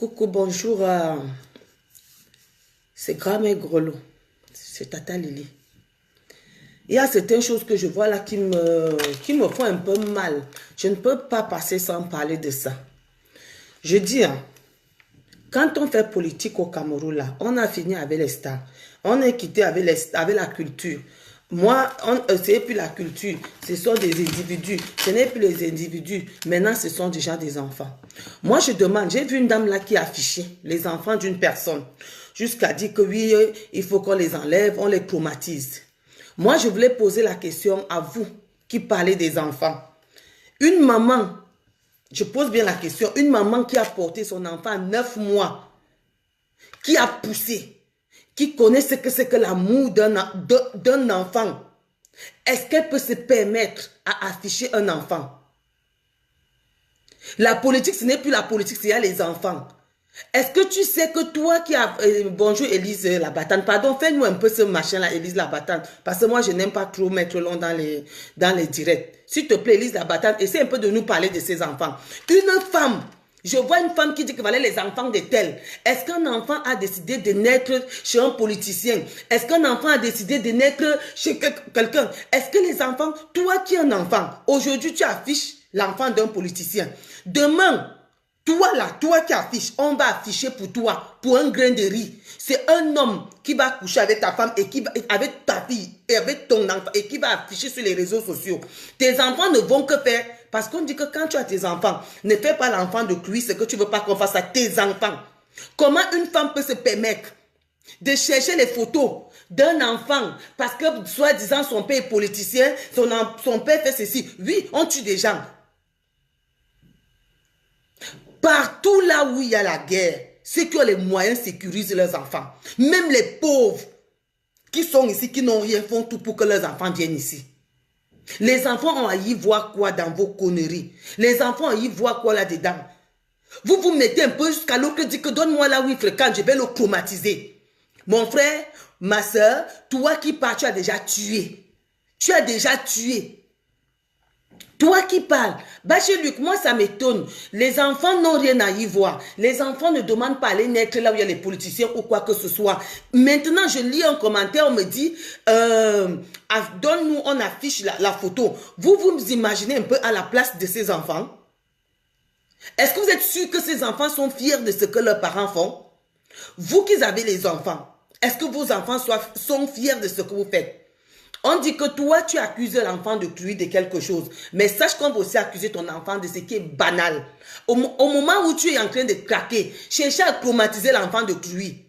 Coucou, bonjour. C'est Grand-mère Grelot. C'est Tata Lily. Il y a certaines choses que je vois là qui me font un peu mal. Je ne peux pas passer sans parler de ça. Je dis, quand on fait politique au Cameroun, là, on a fini avec les stars. On est quitté avec la culture. Moi, ce n'est plus la culture, ce sont des individus. Ce n'est plus les individus. Maintenant, ce sont déjà des enfants. Moi, je demande, j'ai vu une dame là qui affichait les enfants d'une personne. Jusqu'à dire que oui, il faut qu'on les enlève, on les traumatise. Moi, je voulais poser la question à vous qui parlez des enfants. Une maman, je pose bien la question, une maman qui a porté son enfant à 9 mois, qui a poussé, qui connaît ce que c'est que l'amour d'un enfant, est-ce qu'elle peut se permettre à afficher un enfant? La politique, ce n'est plus la politique, c'est les enfants. Est-ce que tu sais que toi qui as... bonjour Élise Labatane, pardon, fais-nous un peu ce machin-là, Élise Labatane, parce que moi, je n'aime pas trop mettre long dans les directs. S'il te plaît, Élise Labatane, essaie un peu de nous parler de ces enfants. Une femme, je vois une femme qui dit que voilà les enfants de tel. Est-ce qu'un enfant a décidé de naître chez un politicien? Est-ce qu'un enfant a décidé de naître chez quelqu'un? Est-ce que les enfants, toi qui es un enfant, aujourd'hui tu affiches l'enfant d'un politicien. Demain, toi là, toi qui affiches, on va afficher pour toi, pour un grain de riz. C'est un homme qui va coucher avec ta femme et avec ta fille et avec ton enfant et qui va afficher sur les réseaux sociaux. Tes enfants ne vont que faire, parce qu'on dit que quand tu as tes enfants, ne fais pas l'enfant de lui ce que tu ne veux pas qu'on fasse à tes enfants. Comment une femme peut se permettre de chercher les photos d'un enfant parce que soi-disant son père est politicien, son père fait ceci. Oui, on tue des gens. Partout là où il y a la guerre, ceux qui ont les moyens sécurisent leurs enfants. Même les pauvres qui sont ici, qui n'ont rien, font tout pour que leurs enfants viennent ici. Les enfants ont à y voir quoi dans vos conneries? Les enfants ont à y voir quoi là-dedans? Vous vous mettez un peu jusqu'à l'autre dit que donne-moi là où il fréquente, je vais le traumatiser. Mon frère, ma soeur, toi qui pars, tu as déjà tué. Tu as déjà tué. Toi qui parles, Luc, moi ça m'étonne. Les enfants n'ont rien à y voir. Les enfants ne demandent pas à aller naître là où il y a les politiciens ou quoi que ce soit. Maintenant, je lis un commentaire, on me dit, donne-nous, on affiche la photo. Vous imaginez un peu à la place de ces enfants? Est-ce que vous êtes sûr que ces enfants sont fiers de ce que leurs parents font? Vous qui avez les enfants, est-ce que vos enfants sont fiers de ce que vous faites? On dit que toi, tu accuses l'enfant de tuer de quelque chose. Mais sache qu'on va aussi accuser ton enfant de ce qui est banal. Au moment où tu es en train de craquer, chercher à traumatiser l'enfant de tuer,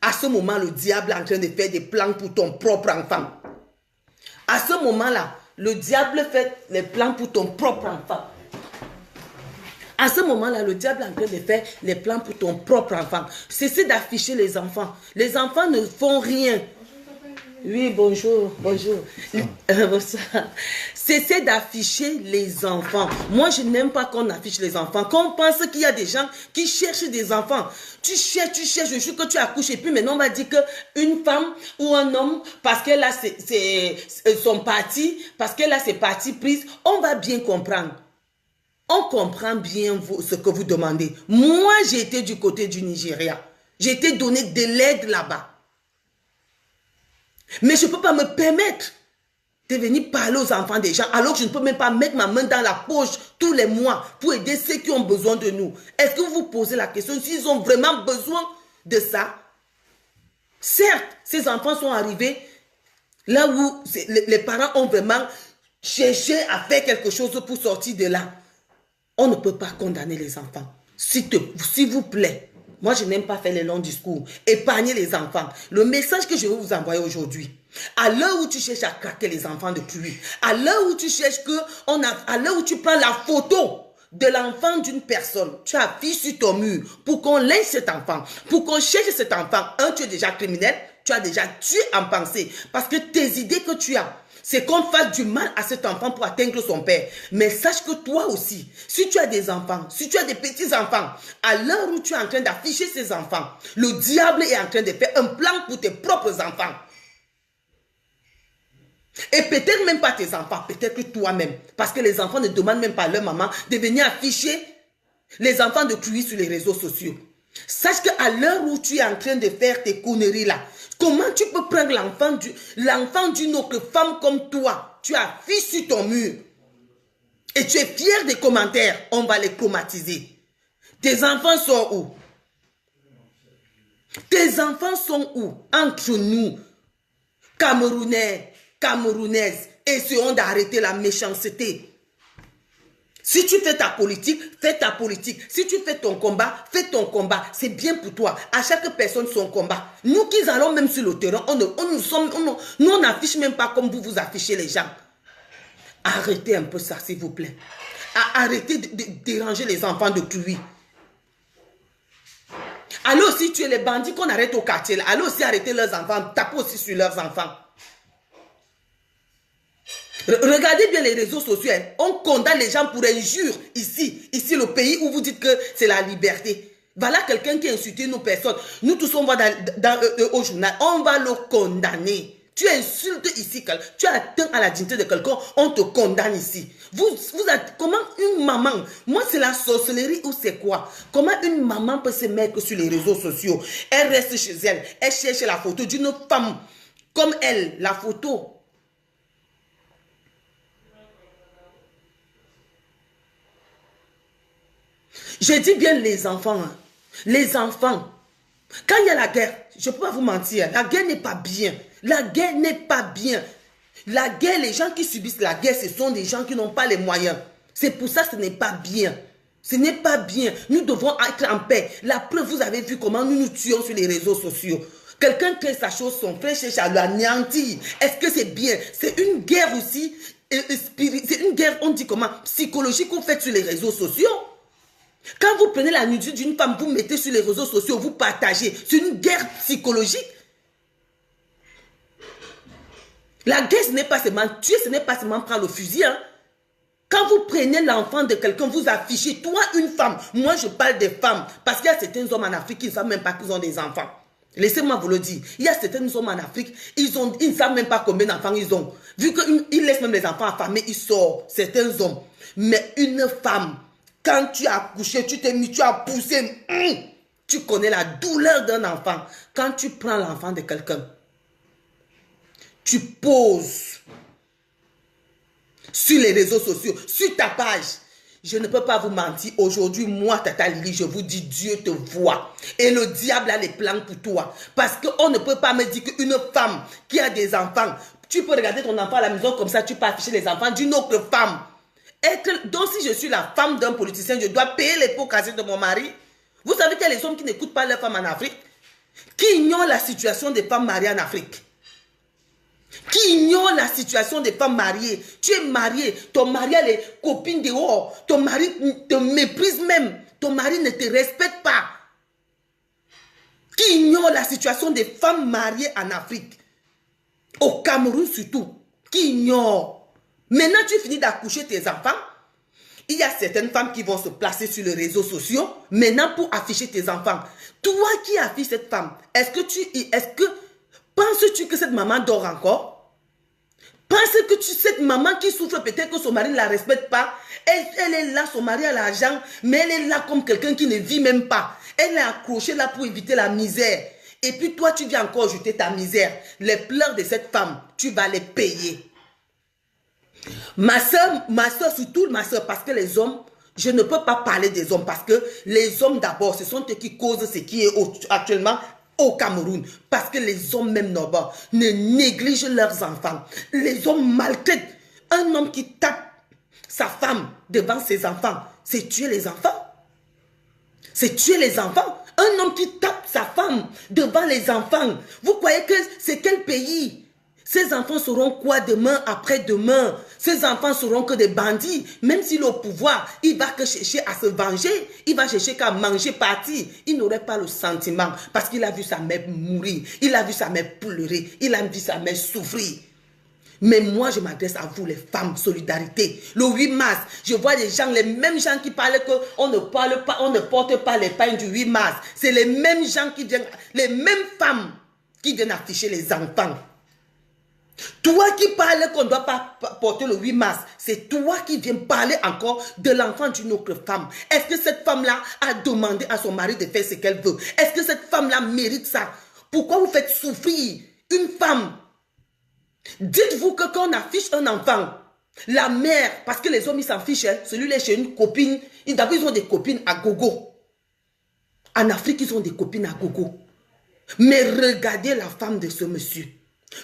à ce moment, le diable est en train de faire des plans pour ton propre enfant. À ce moment-là, le diable fait les plans pour ton propre enfant. À ce moment-là, le diable est en train de faire les plans pour ton propre enfant. Cessez d'afficher les enfants. Les enfants ne font rien. Oui, bonjour, bonjour. Bonsoir. Cessez d'afficher les enfants. Moi, je n'aime pas qu'on affiche les enfants. Quand on pense qu'il y a des gens qui cherchent des enfants, tu cherches, je jure que tu accouches. Et puis maintenant, on va dire qu'une femme ou un homme, parce qu'elle a son parti, parce qu'elle a ses partis prises, on va bien comprendre. On comprend bien ce que vous demandez. Moi, j'ai été du côté du Nigeria. J'ai été donné de l'aide là-bas. Mais je ne peux pas me permettre de venir parler aux enfants des gens alors que je ne peux même pas mettre ma main dans la poche tous les mois pour aider ceux qui ont besoin de nous. Est-ce que vous vous posez la question s'ils ont vraiment besoin de ça? Certes, ces enfants sont arrivés là où les parents ont vraiment cherché à faire quelque chose pour sortir de là. On ne peut pas condamner les enfants. S'il vous plaît. Moi, je n'aime pas faire les longs discours. Épargnez les enfants. Le message que je vais vous envoyer aujourd'hui, à l'heure où tu cherches à craquer les enfants de pluie, à l'heure où tu cherches à l'heure où tu prends la photo de l'enfant d'une personne, tu affiches sur ton mur pour qu'on laisse cet enfant, pour qu'on cherche cet enfant. Tu es déjà criminel, tu as déjà tué en pensée. Parce que tes idées que tu as, c'est qu'on fasse du mal à cet enfant pour atteindre son père. Mais sache que toi aussi, si tu as des enfants, si tu as des petits-enfants, à l'heure où tu es en train d'afficher ces enfants, le diable est en train de faire un plan pour tes propres enfants. Et peut-être même pas tes enfants, peut-être que toi-même. Parce que les enfants ne demandent même pas à leur maman de venir afficher les enfants de Cruy sur les réseaux sociaux. Sache qu'à l'heure où tu es en train de faire tes conneries là, comment tu peux prendre l'enfant d'une autre femme comme toi? Tu as affiché sur ton mur. Et tu es fier des commentaires. On va les traumatiser. Tes enfants sont où? Tes enfants sont où? Entre nous, Camerounais, Camerounaises, essayons d'arrêter la méchanceté. Si tu fais ta politique, fais ta politique. Si tu fais ton combat, fais ton combat. C'est bien pour toi. À chaque personne son combat. Nous qui allons même sur le terrain, nous on n'affiche même pas comme vous affichez les gens. Arrêtez un peu ça, s'il vous plaît. Arrêtez de déranger les enfants de pluie. Allez aussi tuer les bandits qu'on arrête au quartier. Allez aussi arrêter leurs enfants. Tapez aussi sur leurs enfants. Regardez bien les réseaux sociaux. On condamne les gens pour injure ici. Ici, le pays où vous dites que c'est la liberté. Voilà quelqu'un qui a insulté nos personnes. Nous tous, on va au journal. On va le condamner. Tu insultes ici, tu as atteint à la dignité de quelqu'un, on te condamne ici. Comment une maman, moi c'est la sorcellerie ou c'est quoi? Comment une maman peut se mettre sur les réseaux sociaux? Elle reste chez elle, elle cherche la photo d'une femme comme elle, la photo. Je dis bien les enfants, hein. Les enfants. Quand il y a la guerre, je ne peux pas vous mentir, la guerre n'est pas bien. La guerre n'est pas bien. La guerre, les gens qui subissent la guerre, ce sont des gens qui n'ont pas les moyens. C'est pour ça que ce n'est pas bien. Ce n'est pas bien. Nous devons être en paix. La preuve, vous avez vu comment nous nous tuons sur les réseaux sociaux. Quelqu'un crée sa chose, son frère cherche à l'anéantir. Est-ce que c'est bien? C'est une guerre aussi. C'est une guerre, on dit comment? Psychologique qu'on fait sur les réseaux sociaux. Quand vous prenez la nudité d'une femme, vous mettez sur les réseaux sociaux, vous partagez. C'est une guerre psychologique. La guerre, ce n'est pas seulement tuer, ce n'est pas seulement prendre le fusil. Hein. Quand vous prenez l'enfant de quelqu'un, vous affichez, toi, une femme. Moi, je parle des femmes. Parce qu'il y a certains hommes en Afrique qui ne savent même pas qu'ils ont des enfants. Laissez-moi vous le dire. Il y a certains hommes en Afrique, ils ne savent même pas combien d'enfants ils ont. Vu qu'ils laissent même les enfants affamés, ils sortent. Certains hommes. Mais une femme, quand tu as accouché, tu t'es mis, tu as poussé, tu connais la douleur d'un enfant. Quand tu prends l'enfant de quelqu'un, tu poses sur les réseaux sociaux, sur ta page. Je ne peux pas vous mentir. Aujourd'hui, moi, Tata Lily, je vous dis, Dieu te voit. Et le diable a les plans pour toi. Parce qu'on ne peut pas me dire qu'une femme qui a des enfants, tu peux regarder ton enfant à la maison comme ça, tu peux afficher les enfants d'une autre femme. Donc, si je suis la femme d'un politicien, je dois payer les pots cassés de mon mari. Vous savez qu'il y a les hommes qui n'écoutent pas leurs femmes en Afrique, qui ignorent la situation des femmes mariées en Afrique. Qui ignore la situation des femmes mariées. Tu es marié, ton mari a les copines dehors, ton mari te méprise même, ton mari ne te respecte pas. Qui ignore la situation des femmes mariées en Afrique, au Cameroun surtout, qui ignore. Maintenant tu finis d'accoucher tes enfants, il y a certaines femmes qui vont se placer sur les réseaux sociaux, maintenant pour afficher tes enfants. Toi qui affiches cette femme, penses-tu que cette maman dort encore? Penses que cette maman qui souffre peut-être que son mari ne la respecte pas? Elle est là, son mari a l'argent, mais elle est là comme quelqu'un qui ne vit même pas. Elle est accrochée là pour éviter la misère. Et puis toi, tu viens encore jeter ta misère. Les pleurs de cette femme, tu vas les payer. Ma soeur, surtout ma soeur, parce que les hommes, je ne peux pas parler des hommes, parce que les hommes d'abord, ce sont eux qui causent ce qui est actuellement au Cameroun, parce que les hommes même là-bas ne négligent leurs enfants. Les hommes maltraitent. Un homme qui tape sa femme devant ses enfants, c'est tuer les enfants. C'est tuer les enfants. Un homme qui tape sa femme devant les enfants. Vous croyez que c'est quel pays? Ces enfants seront quoi demain, après-demain? Ces enfants seront que des bandits. Même s'il est au pouvoir, il va que chercher à se venger. Il va chercher qu'à manger partir. Il n'aurait pas le sentiment parce qu'il a vu sa mère mourir. Il a vu sa mère pleurer. Il a vu sa mère souffrir. Mais moi, je m'adresse à vous, les femmes, solidarité. Le 8 mars, je vois les mêmes gens qui parlent qu'on ne parle pas, on ne porte pas les pains du 8 mars. C'est les mêmes gens qui viennent, les mêmes femmes qui viennent afficher les enfants. Toi qui parles qu'on ne doit pas porter le 8 mars, c'est toi qui viens parler encore de l'enfant d'une autre femme. Est-ce que cette femme-là a demandé à son mari de faire ce qu'elle veut? Est-ce que cette femme-là mérite ça? Pourquoi vous faites souffrir une femme? Dites-vous que quand on affiche un enfant, la mère, parce que les hommes ils s'en fichent, hein, celui-là chez une copine, ils ont des copines à gogo. En Afrique, ils ont des copines à gogo. Mais regardez la femme de ce monsieur.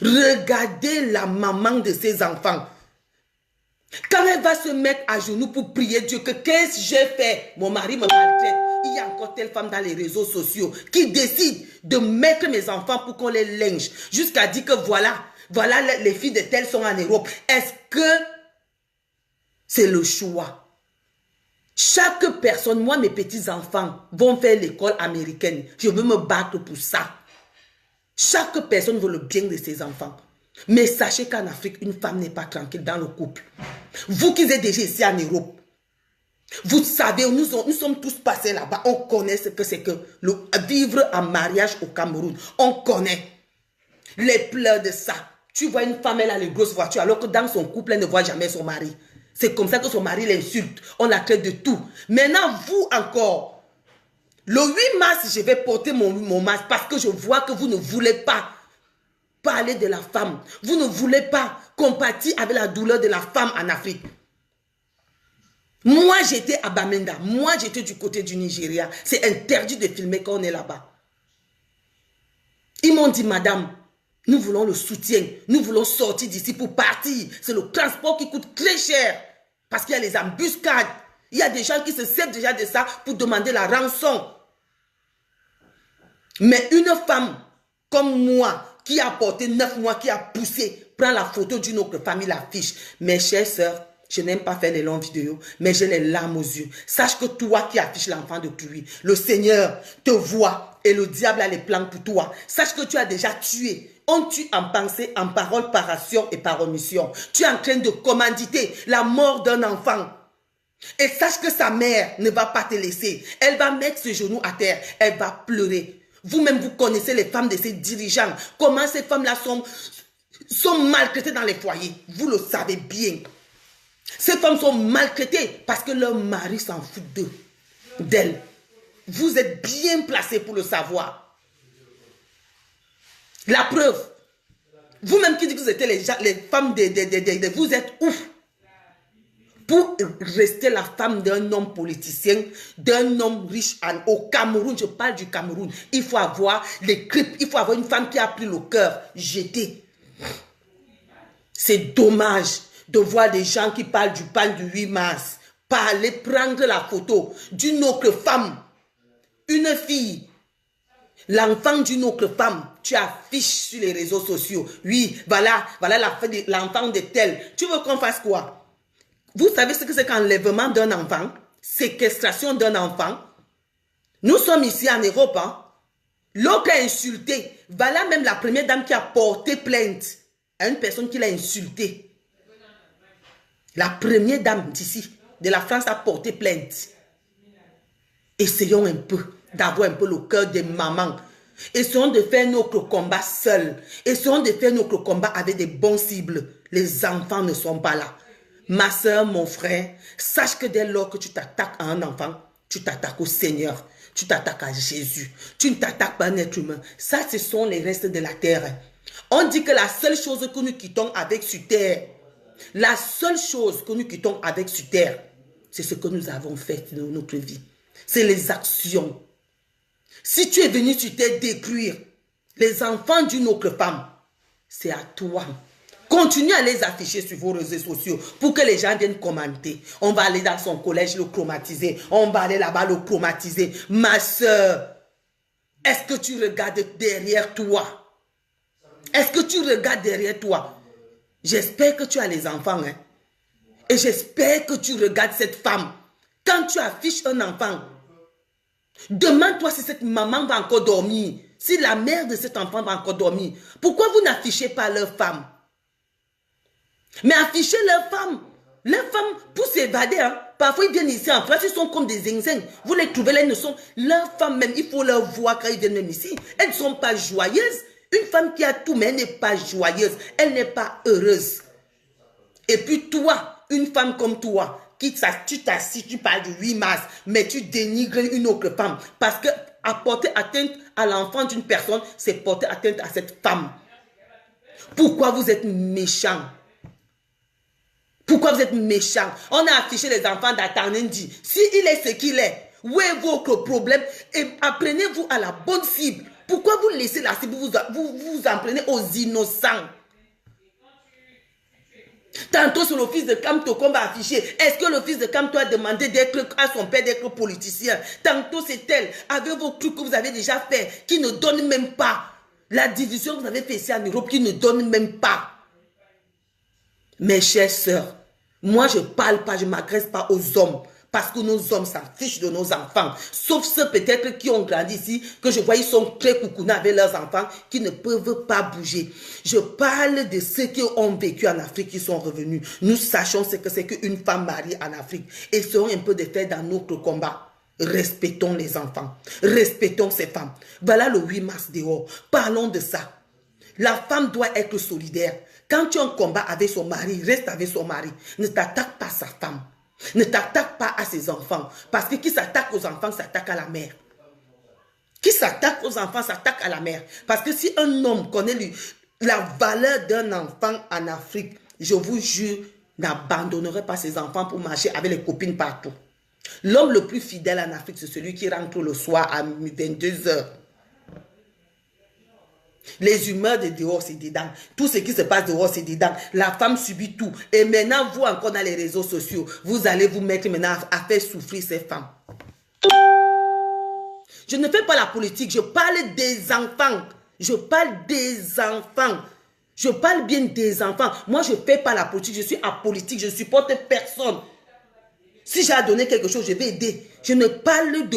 Regardez la maman de ses enfants. Quand elle va se mettre à genoux pour prier Dieu, que qu'est-ce que j'ai fait? Mon mari me maltraite. Il y a encore telle femme dans les réseaux sociaux qui décide de mettre mes enfants pour qu'on les linge. Jusqu'à dire que voilà les filles de telles sont en Europe. Est-ce que c'est le choix? Chaque personne, moi mes petits-enfants vont faire l'école américaine. Je veux me battre pour ça. Chaque personne veut le bien de ses enfants. Mais sachez qu'en Afrique, une femme n'est pas tranquille dans le couple. Vous qui êtes déjà ici en Europe, vous savez, nous sommes tous passés là-bas. On connaît ce que c'est que vivre en mariage au Cameroun. On connaît les pleurs de ça. Tu vois une femme, elle a les grosses voitures, alors que dans son couple, elle ne voit jamais son mari. C'est comme ça que son mari l'insulte. On la traite de tout. Maintenant, vous encore, le 8 mars, je vais porter mon masque parce que je vois que vous ne voulez pas parler de la femme. Vous ne voulez pas compatir avec la douleur de la femme en Afrique. Moi, j'étais à Bamenda. Moi, j'étais du côté du Nigeria. C'est interdit de filmer quand on est là-bas. Ils m'ont dit, madame, nous voulons le soutien. Nous voulons sortir d'ici pour partir. C'est le transport qui coûte très cher. Parce qu'il y a les embuscades. Il y a des gens qui se servent déjà de ça pour demander la rançon. Mais une femme comme moi, qui a porté 9 mois, qui a poussé, prend la photo d'une autre famille, l'affiche. Mes chères sœurs, je n'aime pas faire les longues vidéos, mais j'ai les larmes aux yeux. Sache que toi qui affiches l'enfant de lui, le Seigneur te voit et le diable a les plans pour toi. Sache que tu as déjà tué. On tue en pensée, en parole, par action et par omission. Tu es en train de commanditer la mort d'un enfant. Et sache que sa mère ne va pas te laisser. Elle va mettre ses genoux à terre. Elle va pleurer. Vous-même, vous connaissez les femmes de ces dirigeants. Comment ces femmes-là sont maltraitées dans les foyers. Vous le savez bien. Ces femmes sont maltraitées parce que leur mari s'en fout d'elles. Vous êtes bien placés pour le savoir. La preuve. Vous-même qui dites que vous êtes les femmes vous êtes ouf. Pour rester la femme d'un homme politicien, d'un homme riche au Cameroun, je parle du Cameroun, il faut avoir les cripes, il faut avoir une femme qui a pris le cœur jeté. C'est dommage de voir des gens qui parlent du pain du 8 mars, prendre la photo d'une autre femme, une fille, l'enfant d'une autre femme, tu affiches sur les réseaux sociaux. Oui, voilà l'enfant de tel. Tu veux qu'on fasse quoi? Vous savez ce que c'est qu'enlèvement d'un enfant? Séquestration d'un enfant? Nous sommes ici en Europe. Hein? L'autre a insulté. Voilà même la première dame qui a porté plainte à une personne qui l'a insulté. La première dame d'ici, de la France, a porté plainte. Essayons un peu d'avoir un peu le cœur des mamans. Essayons de faire notre combat seuls. Essayons de faire notre combat avec des bons cibles. Les enfants ne sont pas là. Ma soeur, mon frère, sache que dès lors que tu t'attaques à un enfant, tu t'attaques au Seigneur, tu t'attaques à Jésus, tu ne t'attaques pas à un être humain. Ça, ce sont les restes de la terre. On dit que la seule chose que nous quittons avec sur terre, la seule chose que nous quittons avec sur terre, c'est ce que nous avons fait dans notre vie. C'est les actions. Si tu es venu sur terre détruire les enfants d'une autre femme, c'est à toi. Continuez à les afficher sur vos réseaux sociaux pour que les gens viennent commenter. On va aller dans son collège le chromatiser. On va aller là-bas le chromatiser. Ma soeur, est-ce que tu regardes derrière toi? Est-ce que tu regardes derrière toi? J'espère que tu as les enfants. Hein? Et j'espère que tu regardes cette femme. Quand tu affiches un enfant, demande-toi si cette maman va encore dormir. Si la mère de cet enfant va encore dormir. Pourquoi vous n'affichez pas leur femme? Mais affichez leurs femmes. Leurs femmes, pour s'évader, hein, parfois ils viennent ici en France, ils sont comme des zinzins. Vous les trouvez là, ils ne sont... Leurs femmes même, il faut leur voir quand ils viennent même ici. Elles ne sont pas joyeuses. Une femme qui a tout, mais elle n'est pas joyeuse, elle n'est pas heureuse. Et puis toi, une femme comme toi, tu t'assis, tu parles du 8 mars, mais tu dénigres une autre femme. Parce que apporter atteinte à l'enfant d'une personne, c'est porter atteinte à cette femme. Pourquoi vous êtes méchant? Pourquoi vous êtes méchant? On a affiché les enfants d'Atanendi. S'il est ce qu'il est, où est votre problème? Et apprenez-vous à la bonne cible. Pourquoi vous laissez la cible, vous en prenez aux innocents? Tantôt sur le fils de Kamto qu'on va afficher. Est-ce que le fils de Kamto a demandé à son père d'être politicien? Tantôt c'est elle, avec vos trucs que vous avez déjà fait, qui ne donne même pas. La division que vous avez fait ici en Europe, qui ne donne même pas. Mes chères sœurs, moi je ne parle pas, je ne m'agresse pas aux hommes. Parce que nos hommes s'en fichent de nos enfants. Sauf ceux peut-être qui ont grandi ici, que je vois, ils sont très coucounés avec leurs enfants, qui ne peuvent pas bouger. Je parle de ceux qui ont vécu en Afrique, qui sont revenus. Nous sachons ce que c'est qu'une femme mariée en Afrique. Et serons un peu de fait dans notre combat. Respectons les enfants. Respectons ces femmes. Voilà le 8 mars dehors. Parlons de ça. La femme doit être solidaire. Quand tu as un combat avec son mari, reste avec son mari. Ne t'attaque pas à sa femme. Ne t'attaque pas à ses enfants. Parce que qui s'attaque aux enfants, s'attaque à la mère. Qui s'attaque aux enfants, s'attaque à la mère. Parce que si un homme connaît la valeur d'un enfant en Afrique, je vous jure, n'abandonnerait pas ses enfants pour marcher avec les copines partout. L'homme le plus fidèle en Afrique, c'est celui qui rentre le soir à 22 h. Les humeurs de dehors, c'est dedans. Tout ce qui se passe dehors, c'est dedans. La femme subit tout. Et maintenant, vous encore dans les réseaux sociaux, vous allez vous mettre maintenant à faire souffrir ces femmes. Je ne fais pas la politique, je parle des enfants. Je parle des enfants. Je parle bien des enfants. Moi, je ne fais pas la politique, je suis apolitique, je ne supporte personne. Si j'ai à donner quelque chose, je vais aider. Je ne parle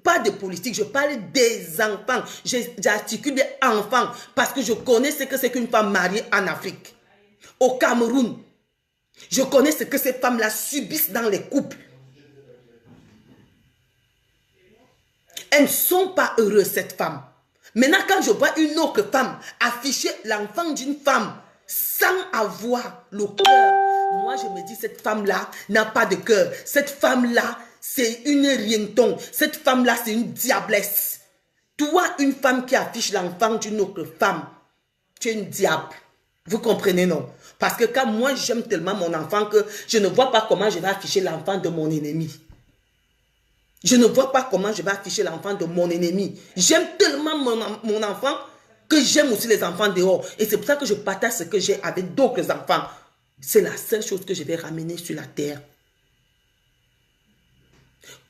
pas de politique, je parle des enfants. J'articule des enfants parce que je connais ce que c'est qu'une femme mariée en Afrique. Au Cameroun, je connais ce que ces femmes-là subissent dans les couples. Elles ne sont pas heureuses, cette femme. Maintenant, quand je vois une autre femme afficher l'enfant d'une femme sans avoir le cœur, moi, je me dis, cette femme-là n'a pas de cœur. Cette femme-là, c'est une rienton. Cette femme-là, c'est une diablesse. Toi, une femme qui affiche l'enfant d'une autre femme, tu es une diable. Vous comprenez, non? Parce que quand moi, j'aime tellement mon enfant que je ne vois pas comment je vais afficher l'enfant de mon ennemi. Je ne vois pas comment je vais afficher l'enfant de mon ennemi. J'aime tellement mon enfant que j'aime aussi les enfants dehors. Et c'est pour ça que je partage ce que j'ai avec d'autres enfants. C'est la seule chose que je vais ramener sur la terre.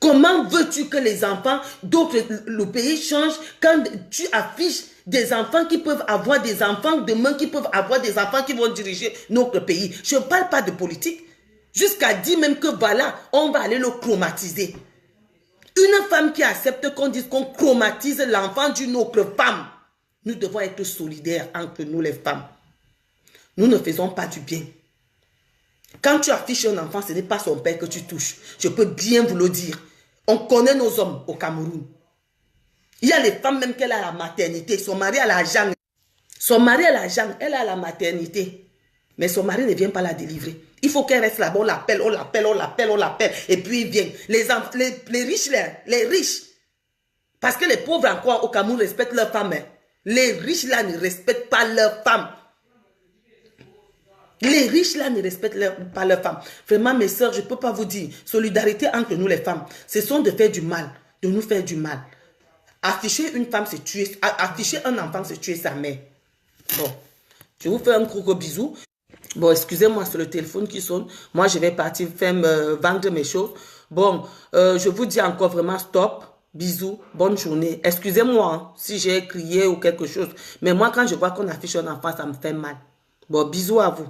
Comment veux-tu que les enfants d'autres, le pays change quand tu affiches des enfants qui peuvent avoir des enfants demain, qui peuvent avoir des enfants qui vont diriger notre pays? Je ne parle pas de politique. Jusqu'à dire même que voilà, on va aller le chromatiser. Une femme qui accepte qu'on dise qu'on chromatise l'enfant d'une autre femme. Nous devons être solidaires entre nous les femmes. Nous ne faisons pas du bien. Quand tu affiches un enfant, ce n'est pas son père que tu touches. Je peux bien vous le dire. On connaît nos hommes au Cameroun. Il y a les femmes même qu'elle a à la maternité. Son mari a l'argent. Son mari a l'argent, elle a la maternité. Mais son mari ne vient pas la délivrer. Il faut qu'elle reste là-bas. On l'appelle, on l'appelle, on l'appelle, on l'appelle. Et puis il vient. Les riches là, les riches. Parce que les pauvres encore au Cameroun respectent leurs femmes. Hein. Les riches là ne respectent pas leurs femmes. Les riches là ne respectent pas leurs femmes. Vraiment mes soeurs, je ne peux pas vous dire. Solidarité entre nous les femmes. Ce sont de faire du mal. De nous faire du mal. Afficher une femme, c'est tuer. Afficher un enfant, c'est tuer sa mère. Bon. Je vous fais un gros bisou. Bon, excusez-moi, c'est le téléphone qui sonne. Moi, je vais partir faire vendre mes choses. Bon, je vous dis encore vraiment stop. Bisous, bonne journée. Excusez-moi hein, si j'ai crié ou quelque chose. Mais moi, quand je vois qu'on affiche un enfant, ça me fait mal. Bon, bisous à vous.